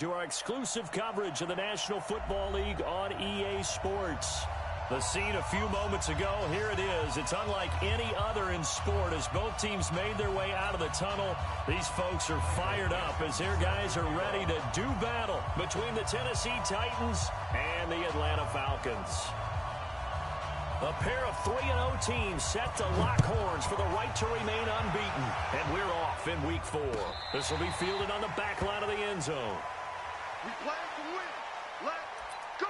To our exclusive coverage of the National Football League on EA Sports. The scene a few moments ago, here it is. It's unlike any other in sport as both teams made their way out of the tunnel. These folks are fired up as their guys are ready to do battle between the Tennessee Titans and the Atlanta Falcons. A pair of 3-0 teams set to lock horns for the right to remain unbeaten. And we're off in Week 4. This will be fielded on the back line of the end zone. We play to win. Let's go.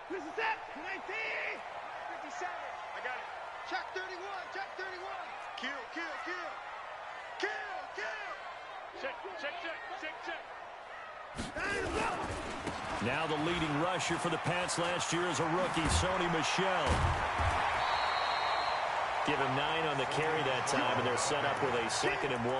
This is it. 19. 57. I got it. Check 31. Check 31. Kill, kill, kill. Kill, kill. Check, check, check, check, check. Now the leading rusher for the Pats last year is a rookie, Sony Michel. Give him 9 on the carry that time, and they're set up with a 2nd and 1.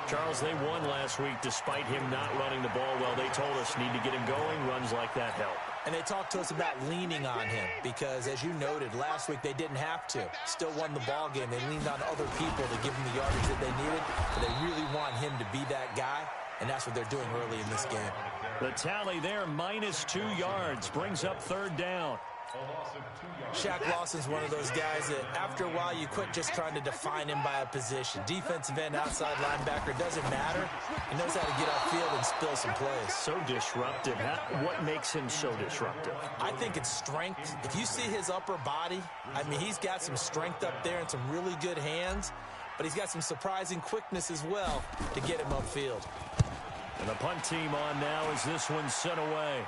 Charles, they won last week despite him not running the ball well. They told us need to get him going. Runs like that help. And they talked to us about leaning on him because, as you noted, last week they didn't have to. Still won the ball game. They leaned on other people to give them the yardage that they needed, but they really want him to be that guy. And that's what they're doing early in this game. The tally there, -2 yards, brings up 3rd down. Shaq Lawson's one of those guys that after a while you quit just trying to define him by a position. Defensive end, outside linebacker, doesn't matter. He knows how to get upfield and spill some plays. So disruptive. What makes him so disruptive? I think it's strength. If you see his upper body, I mean, he's got some strength up there and some really good hands, but he's got some surprising quickness as well to get him upfield. And the punt team on now as this one's sent away.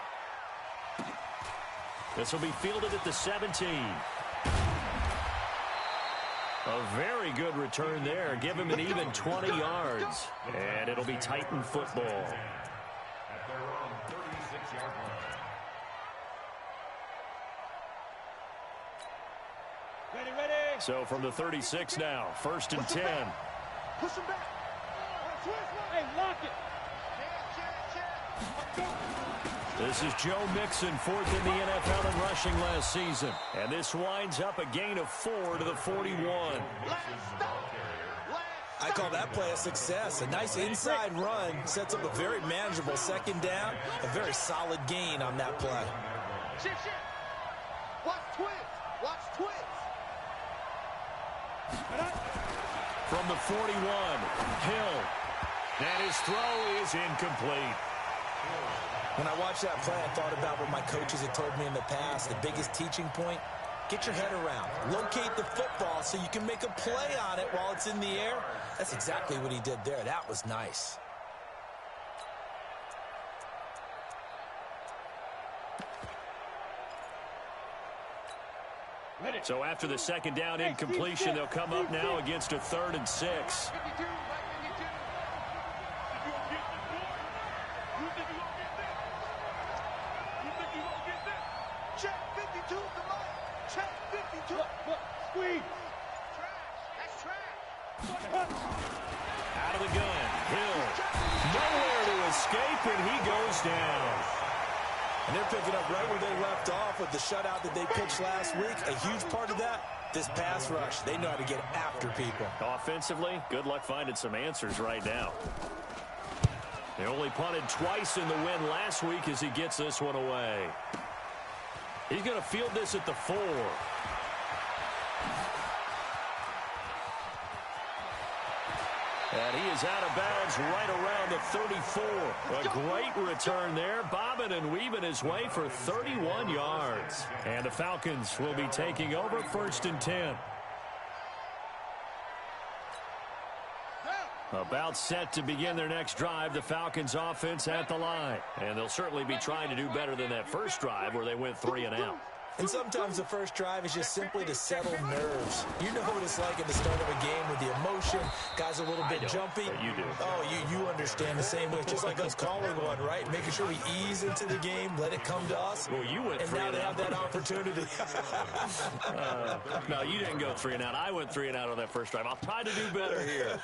This will be fielded at the 17. A very good return there. Give him an even 20 yards. And it'll be Titan football. At their own 36-yard line. Ready, ready. So from the 36 now, 1st and 10. Push him back. Hey, lock it. This is Joe Mixon, 4th in the NFL in rushing last season. And this winds up a gain of 4 to the 41. I call that play a success. A nice inside run sets up a very manageable 2nd down. A very solid gain on that play. Shift, shift. Watch twins. Watch twins. From the 41, Hill. And his throw is incomplete. When I watched that play, I thought about what my coaches had told me in the past. The biggest teaching point, get your head around. Locate the football so you can make a play on it while it's in the air. That's exactly what he did there. That was nice. So after the 2nd down incompletion, they'll come up now against a 3rd and 6. Check 52, come on. Check 52. Look, squeeze. Trash. That's trash. Out of the gun, Hill. Nowhere to escape, and he goes down. And they're picking up right where they left off with the shutout that they pitched last week. A huge part of that, this pass rush. They know how to get after people. Offensively, good luck finding some answers right now. They only punted twice in the win last week as he gets this one away. He's going to field this at the 4. And he is out of bounds right around the 34. A great return there, bobbing and weaving his way for 31 yards. And the Falcons will be taking over 1st and 10. About set to begin their next drive, the Falcons offense at the line. And they'll certainly be trying to do better than that first drive where they went 3 and out. And sometimes the first drive is just simply to settle nerves. You know what it's like at the start of a game with the emotion. Guys are a little bit jumpy. But you do. Oh, you understand the same way. Just like us calling one, right? Making sure we ease into the game, let it come to us. Well, you went 3 and now they have that opportunity. No, you didn't go 3 and out. I went 3 and out on that first drive. I'll try to do better here.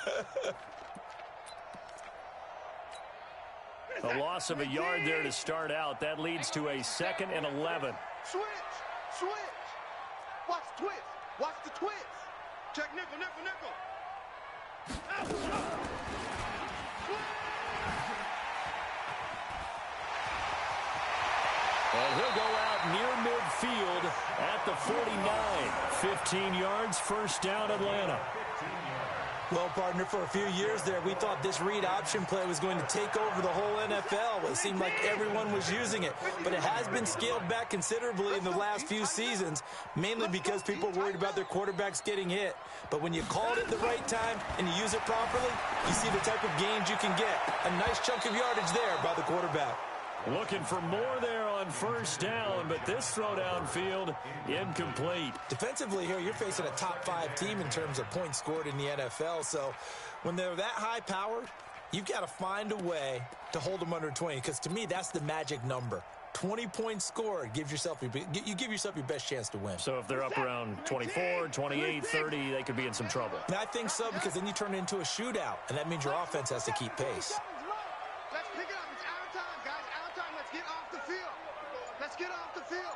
A loss of a yard there to start out. That leads to a 2nd and 11. Switch. Watch the twist. Watch the twist. Check nickel. And he'll go out near midfield at the 49. 15 yards, first down, Atlanta. Well, partner, for a few years there, we thought this read option play was going to take over the whole NFL. It seemed like everyone was using it, but it has been scaled back considerably in the last few seasons, mainly because people are worried about their quarterbacks getting hit. But when you call it at the right time and you use it properly, you see the type of gains you can get. A nice chunk of yardage there by the quarterback. Looking for more there on first down, but this throw downfield incomplete. Defensively here, you're facing a top 5 team in terms of points scored in the NFL. So when they're that high-powered, you've got to find a way to hold them under 20, because to me, that's the magic number. 20 points scored, you give yourself your best chance to win. So if they're up around 24, 28, 30, they could be in some trouble. And I think so, because then you turn it into a shootout, and that means your offense has to keep pace. Let's pick it up. It's out of time, guys. Out of time. Let's get off the field.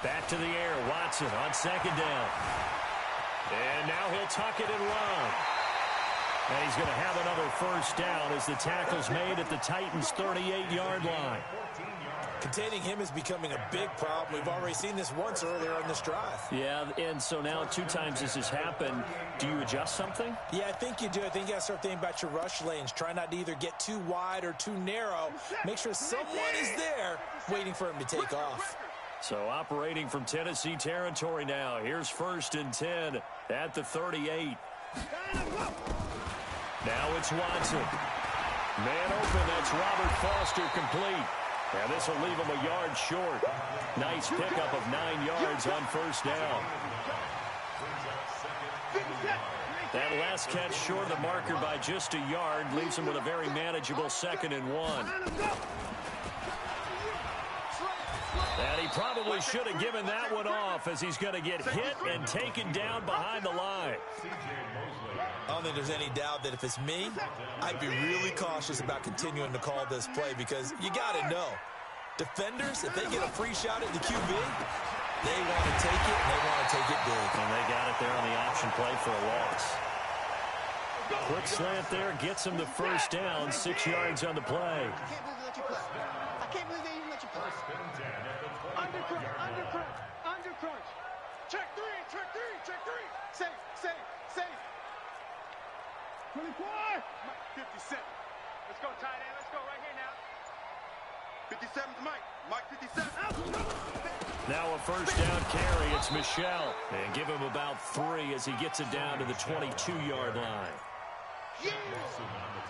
Back to the air. Watson on second down. And now he'll tuck it and run. And he's going to have another first down as the tackle's made at the Titans' 38-yard line. Containing him is becoming a big problem. We've already seen this once earlier on this drive. Yeah, and so now 2 times this has happened. Do you adjust something? Yeah, I think you do. I think you got to start thinking about your rush lanes. Try not to either get too wide or too narrow. Make sure someone is there waiting for him to take off. So operating from Tennessee territory now. Here's 1st and 10 at the 38. Now it's Watson. Man open, that's Robert Foster complete. And this will leave him a yard short. Nice pickup of 9 yards on first down. That last catch short of the marker by just a yard leaves him with a very manageable 2nd and 1. And he probably should have given that one off, as he's going to get hit and taken down behind the line. I don't think there's any doubt that if it's me, I'd be really cautious about continuing to call this play, because you got to know, defenders, if they get a free shot at the QB, they want to take it, and they want to take it big. And they got it there on the option play for a loss. Quick slant there gets him the first down, 6 yards on the play. I can't believe they even let you play. Under crunch. Check three. Safe. 24. 57. Let's go, tight end. Let's go right here now. 57's Mike. Mike 57. Now a first down carry. It's Michel. And give him about 3 as he gets it down to the 22-yard line.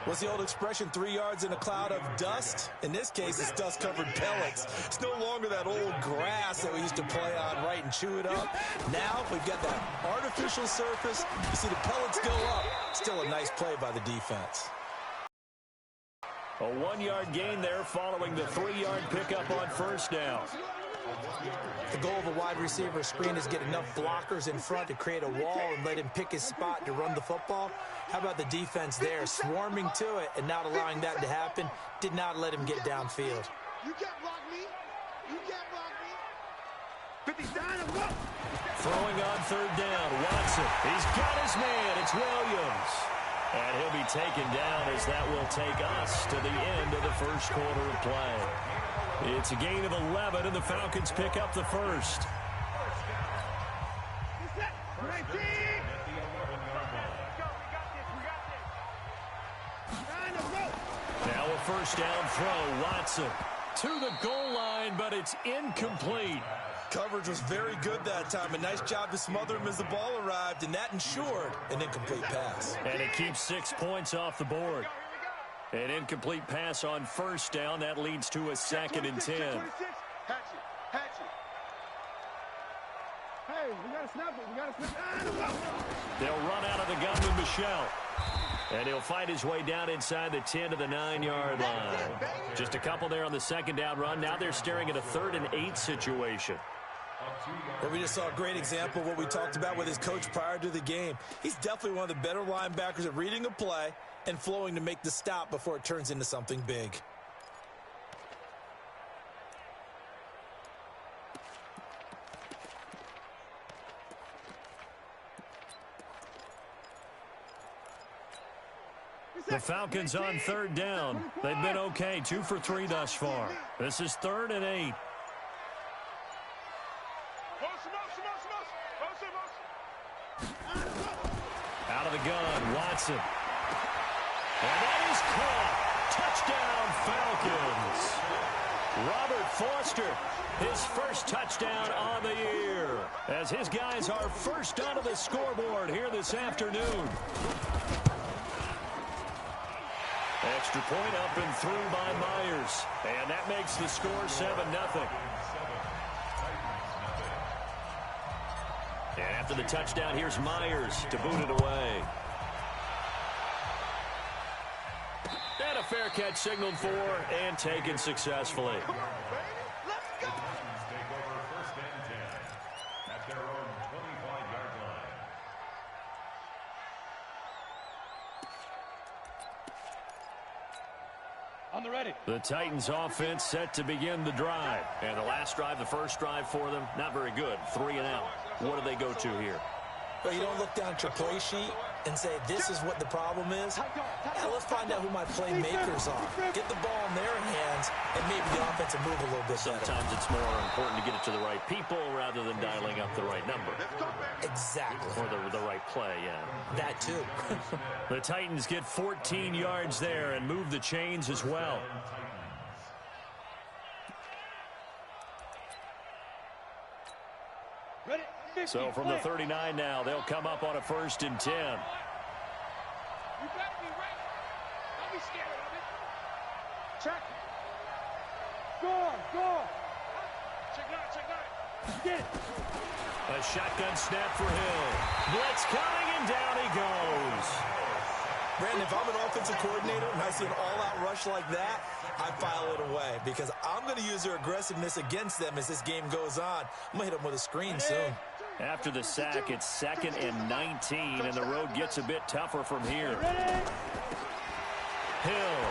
What's the old expression, 3 yards in a cloud of dust? In this case, it's dust-covered pellets. It's no longer that old grass that we used to play on, right, and chew it up. Now we've got that artificial surface. You see the pellets go up. Still a nice play by the defense. A 1-yard gain there following the 3-yard pickup on first down. The goal of a wide receiver screen is get enough blockers in front to create a wall and let him pick his spot to run the football. How about the defense there, swarming to it and not allowing that to happen? Did not let him get downfield. You can't block me. 59 and up. Throwing on third down, Watson. He's got his man. It's Williams. And he'll be taken down as that will take us to the end of the first quarter of play. It's a gain of 11, and the Falcons pick up the first. Now a first down throw, Watson to the goal line, but it's incomplete. Coverage was very good that time. A nice job to smother him as the ball arrived, and that ensured an incomplete pass. And it keeps 6 points off the board. An incomplete pass on first down. That leads to a 2nd and 10. Hatch it. Hey, we got to snap it. They'll run out of the gun with Michel. And he'll fight his way down inside the 10 to the 9-yard line. Just a couple there on the second down run. Now they're staring at a 3rd and 8 situation. Well, we just saw a great example of what we talked about with his coach prior to the game. He's definitely one of the better linebackers at reading a play and flowing to make the stop before it turns into something big. The Falcons on third down. They've been okay, 2 for 3 thus far. This is 3rd and 8. Out of the gun, Watson. And that is caught. Touchdown, Falcons. Robert Foster, his first touchdown on the year, as his guys are first onto the scoreboard here this afternoon. Extra point up and through by Myers. And that makes the score 7-0. And after the touchdown, here's Myers to boot it away. And a fair catch signaled for and taken successfully. Come on, baby. Let's go. Take over 1st and 10 at their own 25-yard line. On the ready. The Titans offense set to begin the drive. And the last drive, the first drive for them, not very good. 3 and out. What do they go to here? But you don't look down at your play sheet and say, this is what the problem is. Now let's find out who my playmakers are. Get the ball in their hands, and maybe the offense will move a little bit better. Sometimes it's more important to get it to the right people rather than dialing up the right number. Exactly. Or the right play, yeah. That too. The Titans get 14 yards there and move the chains as well. Ready? 50, So from the 39 now, they'll come up on a 1st and 10. You better be ready. Don't be scared of it. Check. Go. Check out. Get it. A shotgun snap for Hill. Blitz coming, and down he goes. Brandon, if I'm an offensive coordinator and I see an all-out rush like that, I file it away because I'm going to use their aggressiveness against them as this game goes on. I'm going to hit them with a screen soon. After the sack, it's 2nd and 19, and the road gets a bit tougher from here. Hill.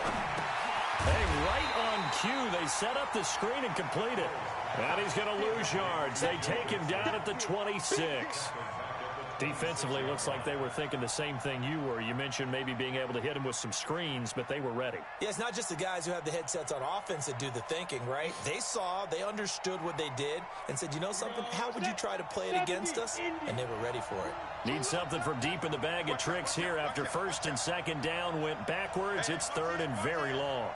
Hey, right on cue. They set up the screen and complete it. And he's going to lose yards. They take him down at the 26. Defensively, looks like they were thinking the same thing you were. You mentioned maybe being able to hit him with some screens, but they were ready. Yeah, it's not just the guys who have the headsets on offense that do the thinking, right? They saw, they understood what they did, and said, you know something, how would you try to play it against us? And they were ready for it. Need something from deep in the bag of tricks here after 1st and 2nd down went backwards. It's 3rd and very long.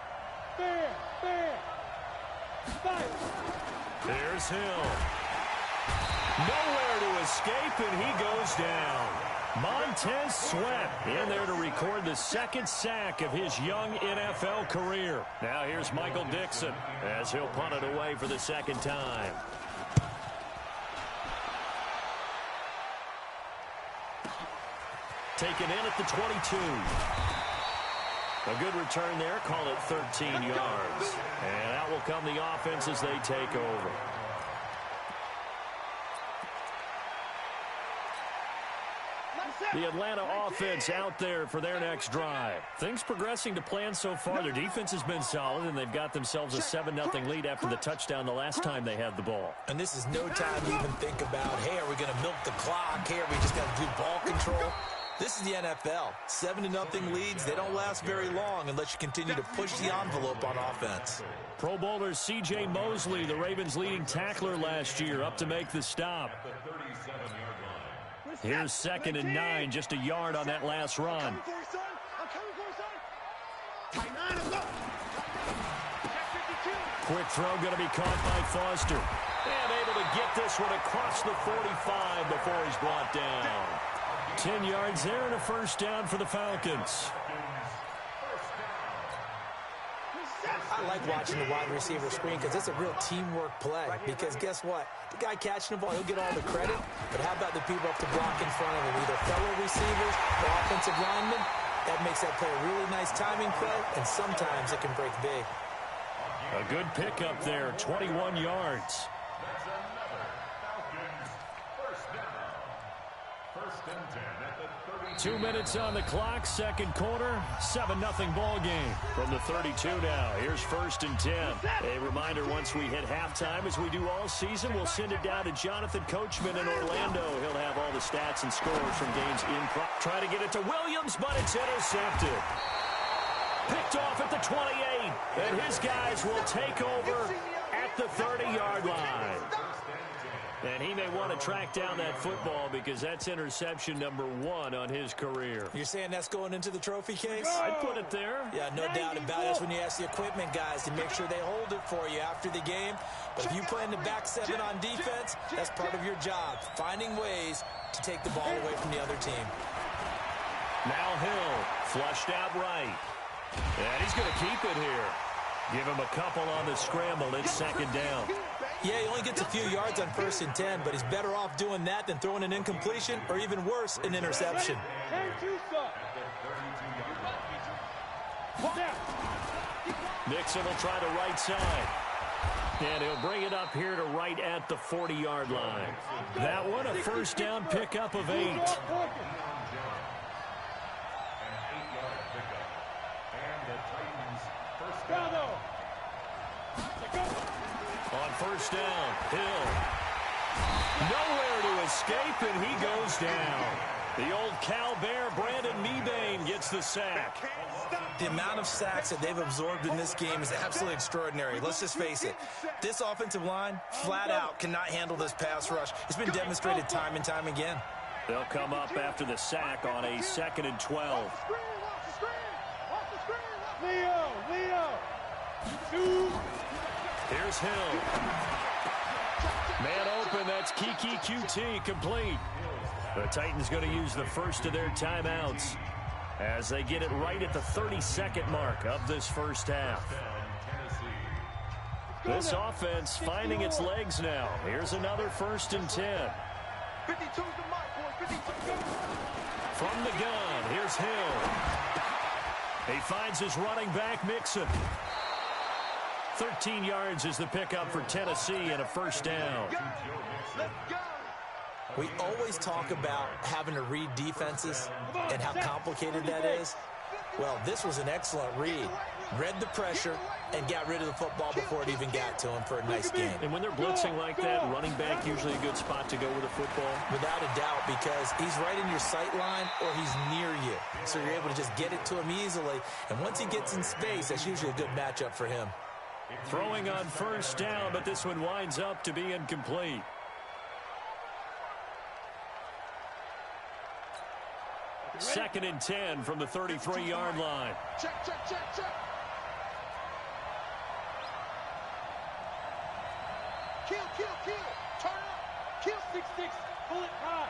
There's Hill. Nowhere to escape, and he goes down. Montez Sweat in there to record the 2nd sack of his young NFL career. Now here's Michael Dixon as he'll punt it away for the 2nd time. Taken in at the 22. A good return there. Call it 13 yards. And out will come the offense as they take over. The Atlanta offense out there for their next drive. Things progressing to plan so far. Their defense has been solid, and they've got themselves a 7-0 lead after the touchdown the last time they had the ball. And this is no time to even think about, hey, are we going to milk the clock? Hey, are we just going to do ball control? This is the NFL. 7-0 leads, they don't last very long unless you continue to push the envelope on offense. Pro Bowler C.J. Mosley, the Ravens' leading tackler last year, up to make the stop. Here's 2nd and 9, just a yard on that last run. Quick throw going to be caught by Foster. And able to get this one across the 45 before he's brought down. 10 yards there and a 1st down for the Falcons. I like watching the wide receiver screen because it's a real teamwork play. Because guess what? The guy catching the ball, he'll get all the credit. But how about the people up to block in front of him? Either fellow receivers or offensive linemen. That makes that play a really nice timing play, and sometimes it can break big. A good pickup there, 21 yards. First and 10 at the 32. 2 minutes on the clock, second quarter, 7-0 ball game. From the 32 now, here's first and 10. A reminder, once we hit halftime, as we do all season, we'll send it down to Jonathan Coachman in Orlando. He'll have all the stats and scores from games in. Try to get it to Williams, but it's intercepted. Picked off at the 28, and his guys will take over at the 30-yard line. And he may want to track down that football because that's interception number 1 on his career. You're saying that's going into the trophy case? I'd put it there. Yeah, no doubt about it. That's when you ask the equipment guys to make sure they hold it for you after the game. But if you play in the back 7 on defense, that's part of your job, finding ways to take the ball away from the other team. Now Hill, flushed out right. And he's going to keep it here. Give him a couple on the scramble. It's second down. Yeah, he only gets a few yards on first and 10, but he's better off doing that than throwing an incompletion or even worse, an interception. Nixon will try the right side. And he'll bring it up here to right at the 40-yard line. That one, a first down pickup of 8. On first down, Hill. Nowhere to escape, and he goes down. The old Cal Bear, Brandon Mebane, gets the sack. The amount of sacks that they've absorbed in this game is absolutely extraordinary. Let's just face it. This offensive line, flat out, cannot handle this pass rush. It's been demonstrated time and time again. They'll come up after the sack on a 2nd and 12. Leo. Here's Hill. Man open, that's Kiki QT, complete. The Titans going to use the first of their timeouts as they get it right at the 32nd mark of this first half. This offense finding its legs now. Here's another first and 10. 52's the mark, boys. 52. From the gun, here's Hill. He finds his running back, Mixon. 13 yards is the pickup for Tennessee and a first down. Let's go. We always talk about having to read defenses and how complicated that is. Well, this was an excellent read. Read the pressure and got rid of the football before it even got to him for a nice game. And when they're blitzing like that, running back usually a good spot to go with a football. Without a doubt, because he's right in your sight line or he's near you. So you're able to just get it to him easily. And once he gets in space, that's usually a good matchup for him. Throwing on first down, but this one winds up to be incomplete. Second and 10 from the 33-yard line. Check. Kill. Turn up. Kill 6-6. Pull it high.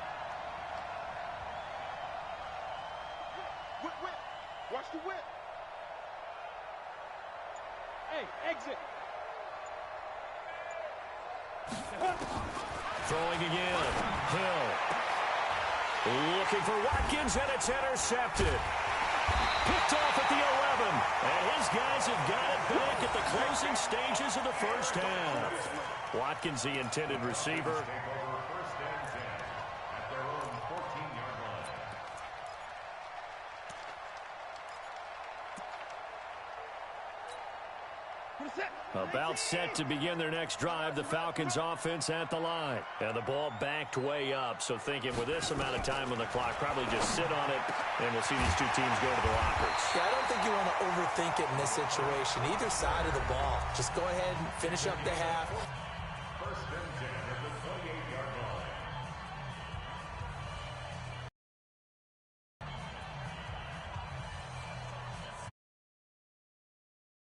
Whip. Watch the whip. Hey, exit. Throwing again. Hill. Looking for Watkins, and it's intercepted. Picked off at the 11. And his guys have got it back at the closing stages of the first half. Watkins, the intended receiver. First and 10 at their own 14-yard line. About set to begin their next drive, the Falcons offense at the line. And the ball backed way up, so thinking with this amount of time on the clock, probably just sit on it, and we'll see these two teams go to the lockers. Yeah, I don't think you want to overthink it in this situation. Either side of the ball. Just go ahead and finish up the half.